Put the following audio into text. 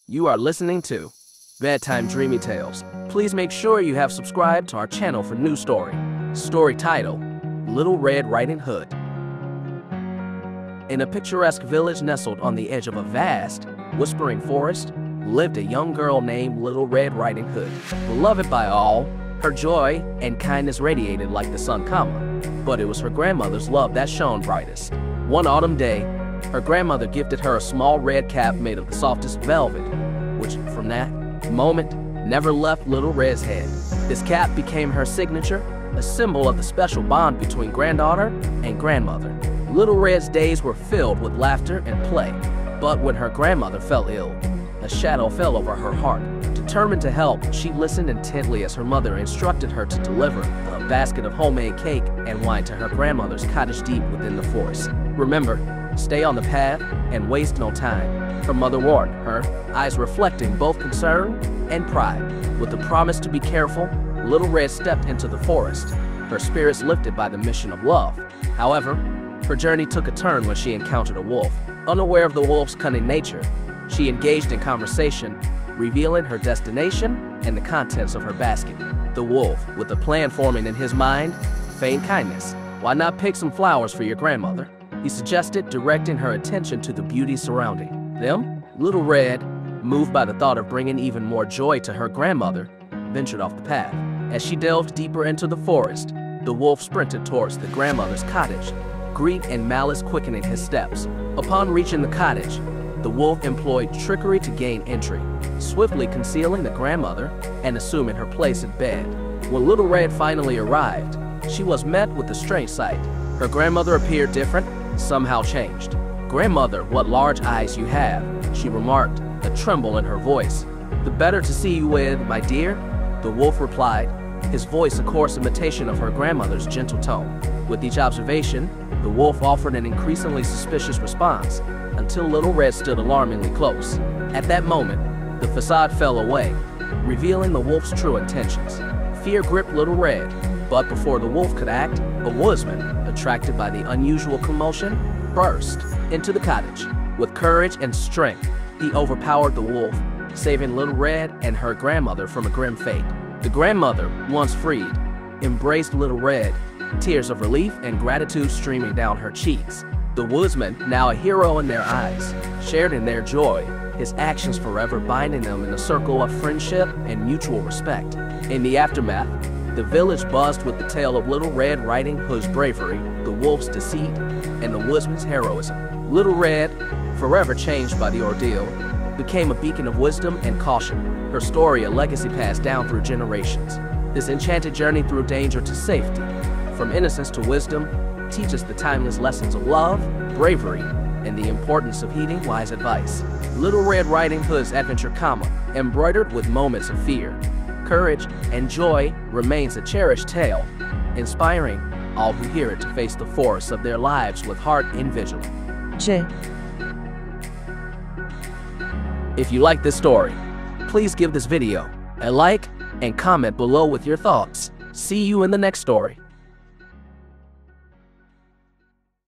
You are listening to Bedtime Dreamy Tales. Please make sure you have subscribed to our channel for new story title, Little Red Riding Hood. In a picturesque village nestled on the edge of a vast, whispering forest, lived a young girl named Little Red Riding Hood. Beloved by all, her joy and kindness radiated like the sun, but it was her grandmother's love that shone brightest. One autumn day, her grandmother gifted her a small red cap made of the softest velvet, which from that moment never left Little Red's head. This cap became her signature, a symbol of the special bond between granddaughter and grandmother. Little Red's days were filled with laughter and play, but when her grandmother fell ill, a shadow fell over her heart. Determined to help, she listened intently as her mother instructed her to deliver a basket of homemade cake and wine to her grandmother's cottage deep within the forest. Remember, stay on the path and waste no time, her mother warned her, eyes reflecting both concern and pride. With the promise to be careful, Little Red stepped into the forest, her spirits lifted by the mission of love. However, her journey took a turn when she encountered a wolf. Unaware of the wolf's cunning nature, she engaged in conversation, revealing her destination and the contents of her basket. The wolf, with a plan forming in his mind, feigned kindness. "Why not pick some flowers for your grandmother?" he suggested, directing her attention to the beauty surrounding them. Little Red, moved by the thought of bringing even more joy to her grandmother, ventured off the path. As she delved deeper into the forest, the wolf sprinted towards the grandmother's cottage, greed and malice quickening his steps. Upon reaching the cottage, the wolf employed trickery to gain entry, swiftly concealing the grandmother and assuming her place in bed. When Little Red finally arrived, she was met with a strange sight. Her grandmother appeared different, somehow changed. "Grandmother, what large eyes you have," she remarked, a tremble in her voice. "The better to see you with, my dear," the wolf replied, his voice a coarse imitation of her grandmother's gentle tone. With each observation, the wolf offered an increasingly suspicious response, until Little Red stood alarmingly close. At that moment, the facade fell away, revealing the wolf's true intentions. Fear gripped Little Red, but before the wolf could act, a woodsman, attracted by the unusual commotion, burst into the cottage. With courage and strength, he overpowered the wolf, saving Little Red and her grandmother from a grim fate. The grandmother, once freed, embraced Little Red, tears of relief and gratitude streaming down her cheeks. The woodsman, now a hero in their eyes, shared in their joy, his actions forever binding them in a circle of friendship and mutual respect. In the aftermath, the village buzzed with the tale of Little Red Riding Hood's bravery, the wolf's deceit, and the woodsman's heroism. Little Red, forever changed by the ordeal, became a beacon of wisdom and caution, her story a legacy passed down through generations. This enchanted journey through danger to safety, from innocence to wisdom, teaches the timeless lessons of love, bravery, and the importance of heeding wise advice. Little Red Riding Hood's adventure, embroidered with moments of fear, courage, and joy, remains a cherished tale, inspiring all who hear it to face the forests of their lives with heart and vigilance. If you like this story, please give this video a like and comment below with your thoughts. See you in the next story.